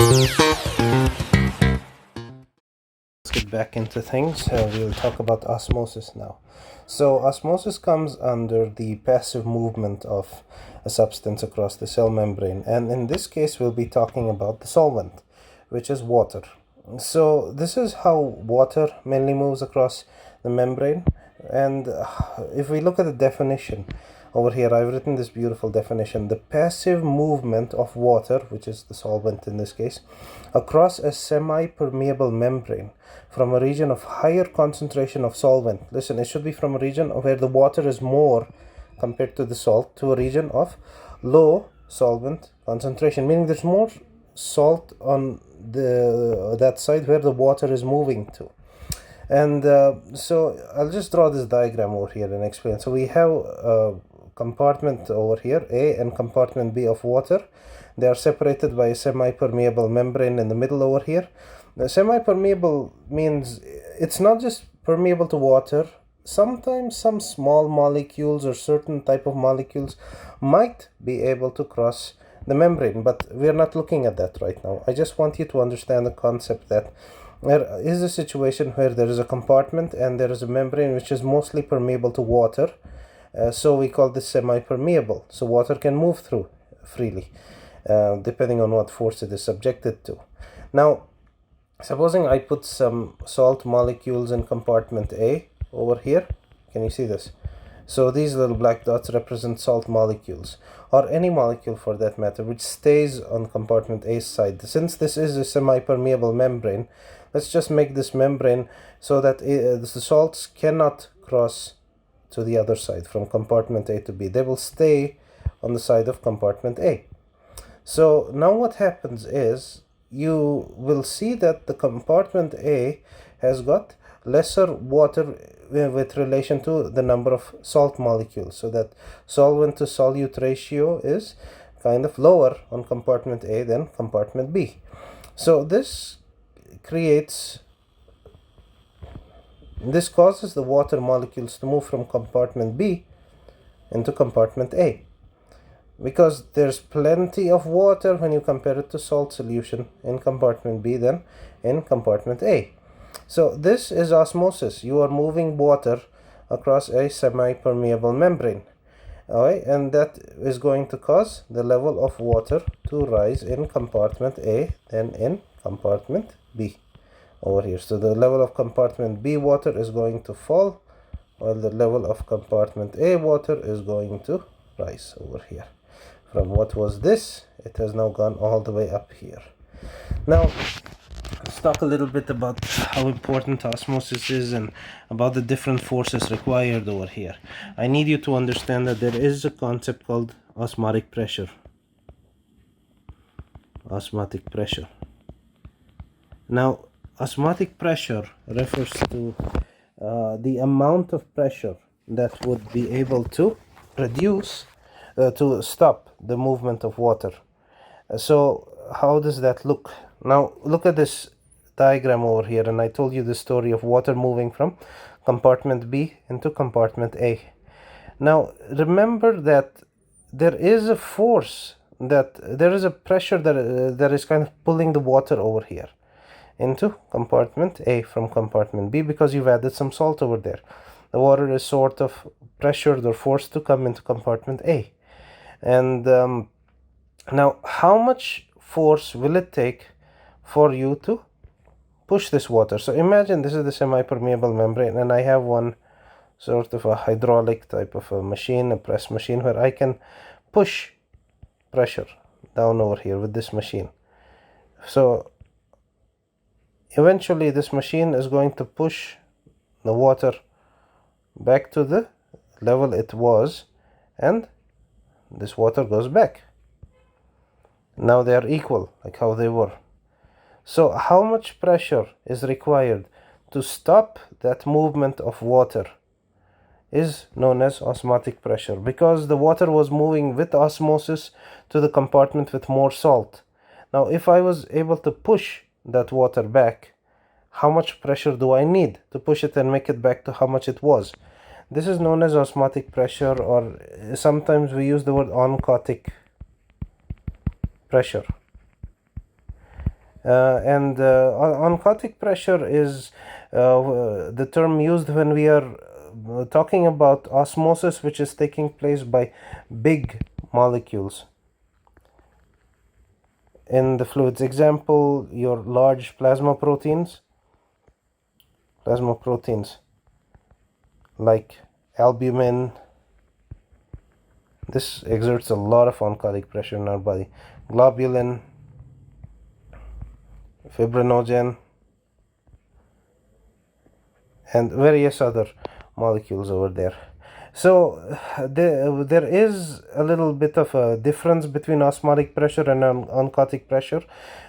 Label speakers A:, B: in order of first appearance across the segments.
A: Let's get back into things. We'll talk about osmosis now. So osmosis comes under the passive movement of a substance across the cell membrane, and in this case we'll be talking about the solvent, which is water. So this is how water mainly moves across the membrane, and if we look at the definition over here, I've written this beautiful definition: the passive movement of water, which is the solvent in this case, across a semi-permeable membrane from a region of higher concentration of solvent. Listen, it should be from a region where the water is more compared to the salt to a region of low solvent concentration, meaning there's more salt on that side where the water is moving to. And so I'll just draw this diagram over here and explain. So we have compartment over here, A, and compartment B of water. They are separated by a semi-permeable membrane in the middle over here. The semi-permeable means it's not just permeable to water. Sometimes some small molecules or certain type of molecules might be able to cross the membrane, but we're not looking at that right now. I just want you to understand the concept that there is a situation where there is a compartment and there is a membrane which is mostly permeable to water. So we call this semi-permeable. So water can move through freely, depending on what force it is subjected to. Now, supposing I put some salt molecules in compartment A over here. Can you see this? So these little black dots represent salt molecules, or any molecule for that matter, which stays on compartment A's side. Since this is a semi-permeable membrane, let's just make this membrane so that the salts cannot cross to the other side from compartment A to B. They will stay on the side of compartment A. So now what happens is you will see that the compartment A has got lesser water with relation to the number of salt molecules, so that solvent to solute ratio is kind of lower on compartment A than compartment B. So this causes the water molecules to move from compartment B into compartment A, because there's plenty of water when you compare it to salt solution in compartment B than in compartment A. So this is osmosis. You are moving water across a semi-permeable membrane. Alright, and that is going to cause the level of water to rise in compartment A than in compartment B over here. So the level of compartment B water is going to fall, while the level of compartment A water is going to rise over here. From what was this, it has now gone all the way up here. Now, let's talk a little bit about how important osmosis is and about the different forces required over here. I need you to understand that there is a concept called osmotic pressure. Osmotic pressure. Now, osmotic pressure refers to the amount of pressure that would be able to produce, to stop the movement of water. So how does that look? Now look at this diagram over here, and I told you the story of water moving from compartment B into compartment A. Now remember that there is a force, that there is a pressure that is kind of pulling the water over here into compartment A from compartment B, because you've added some salt over there. The water is sort of pressured or forced to come into compartment A. And now how much force will it take for you to push this water? So imagine this is the semi-permeable membrane, and I have one sort of a hydraulic type of a machine, a press machine, where I can push pressure down over here with this machine. So eventually this machine is going to push the water back to the level it was, and this water goes back. Now they are equal, like how they were. So how much pressure is required to stop that movement of water is known as osmotic pressure, because the water was moving with osmosis to the compartment with more salt. Now if I was able to push that water back, how much pressure do I need to push it and make it back to how much it was? This is known as osmotic pressure, or sometimes we use the word oncotic pressure. And oncotic pressure is the term used when we are talking about osmosis, which is taking place by big molecules in the fluids. Example, your large plasma proteins like albumin. This exerts a lot of oncotic pressure in our body. Globulin, fibrinogen, and various other molecules over there. So there is a little bit of a difference between osmotic pressure and oncotic pressure,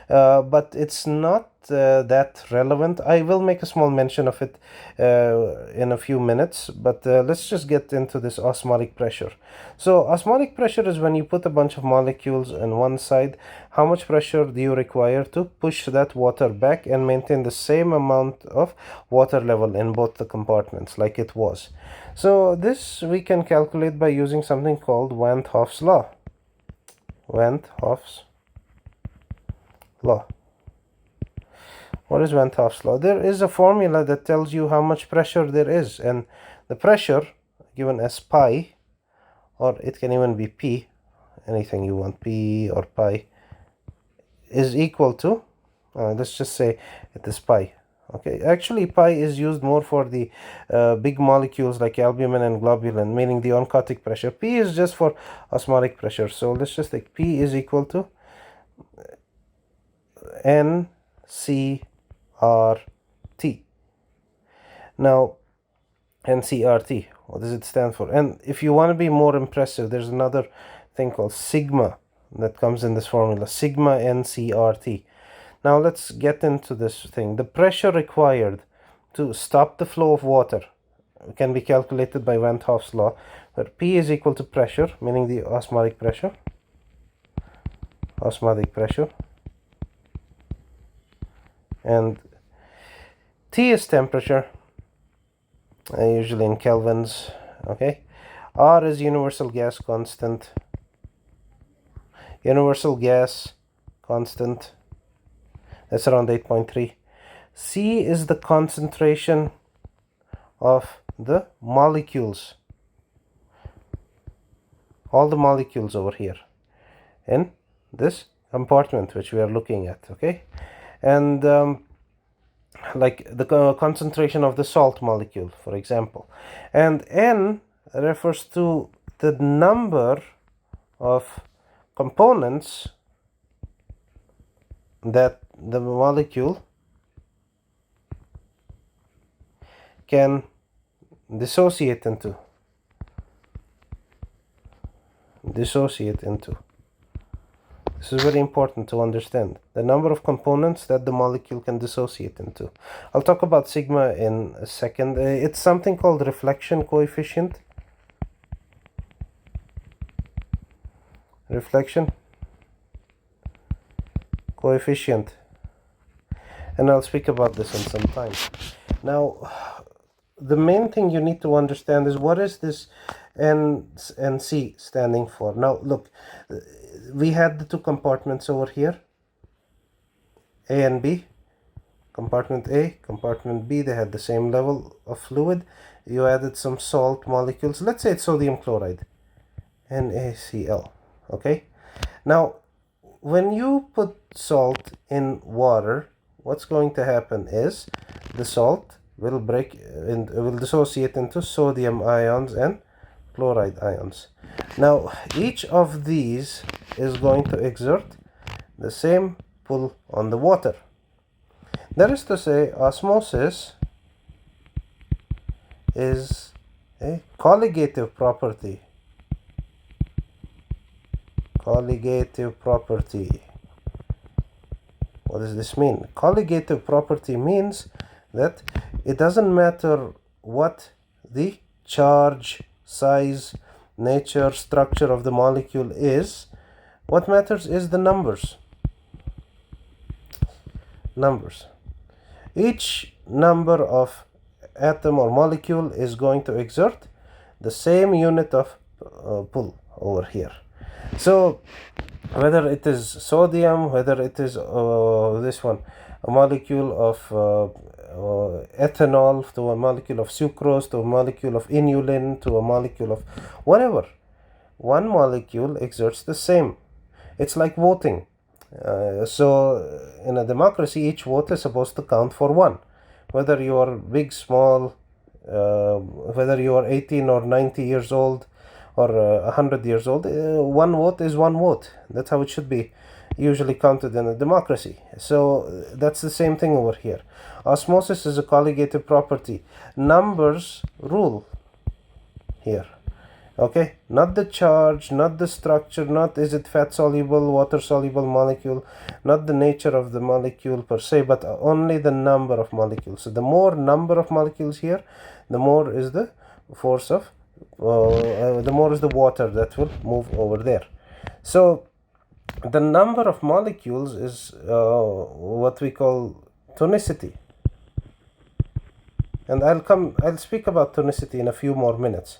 A: but it's not that relevant. I will make a small mention of it in a few minutes, but let's just get into this osmotic pressure. So osmotic pressure is when you put a bunch of molecules on one side. How much pressure do you require to push that water back and maintain the same amount of water level in both the compartments like it was? So this we can calculate by using something called Van 't Hoff's law. Van 't Hoff's law. What is Van 't Hoff's law? There is a formula that tells you how much pressure there is, and the pressure given as pi, or it can even be p, anything you want, p or pi, is equal to, let's just say it is pi. Okay, actually pi is used more for the big molecules like albumin and globulin, meaning the oncotic pressure. P is just for osmotic pressure. So let's just take P is equal to NCRT. Now, NCRT, what does it stand for? And if you want to be more impressive, there's another thing called sigma that comes in this formula, sigma NCRT. Now let's get into this thing. The pressure required to stop the flow of water can be calculated by Van 't Hoff's law, where P is equal to pressure, meaning the osmotic pressure, and T is temperature, usually in kelvins. Okay, R is universal gas constant, that's around 8.3. C is the concentration of the molecules, all the molecules over here in this compartment which we are looking at. Okay, and like the concentration of the salt molecule, for example. And N refers to the number of components that the molecule can dissociate into. This is very important to understand, the number of components that the molecule can dissociate into. I'll talk about sigma in a second. It's something called reflection coefficient. And I'll speak about this in some time. Now, the main thing you need to understand is what is this N and C standing for. Now, look, we had the two compartments over here, A and B. Compartment A, compartment B, they had the same level of fluid. You added some salt molecules. Let's say it's sodium chloride, NaCl. Okay. Now, when you put salt in water, what's going to happen is the salt will will dissociate into sodium ions and chloride ions. Now, each of these is going to exert the same pull on the water. That is to say, osmosis is a colligative property. What does this mean? Colligative property means that it doesn't matter what the charge, size, nature, structure of the molecule is. What matters is the numbers. Each number of atom or molecule is going to exert the same unit of pull over here. So whether it is sodium, whether it is this one, a molecule of ethanol, to a molecule of sucrose, to a molecule of inulin, to a molecule of whatever. One molecule exerts the same. It's like voting. So in a democracy, each vote is supposed to count for one. Whether you are big, small, whether you are 18 or 90 years old or 100 years old, one vote is one vote. That's how it should be usually counted in a democracy. So that's the same thing over here. Osmosis is a colligative property. Numbers rule here. Okay, not the charge, not the structure, not is it fat soluble, water soluble molecule, not the nature of the molecule per se, but only the number of molecules. So the more number of molecules here, the more is the force of the more is the water that will move over there. So the number of molecules is what we call tonicity. And I'll speak about tonicity in a few more minutes.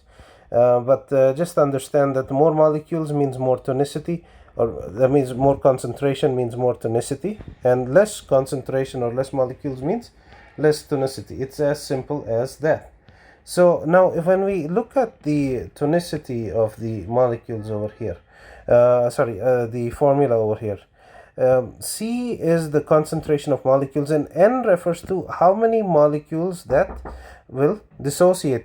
A: But just understand that more molecules means more tonicity, or that means more concentration means more tonicity, and less concentration or less molecules means less tonicity. It's as simple as that. So now when we look at the tonicity of the molecules over here, the formula over here, C is the concentration of molecules, and N refers to how many molecules that will dissociate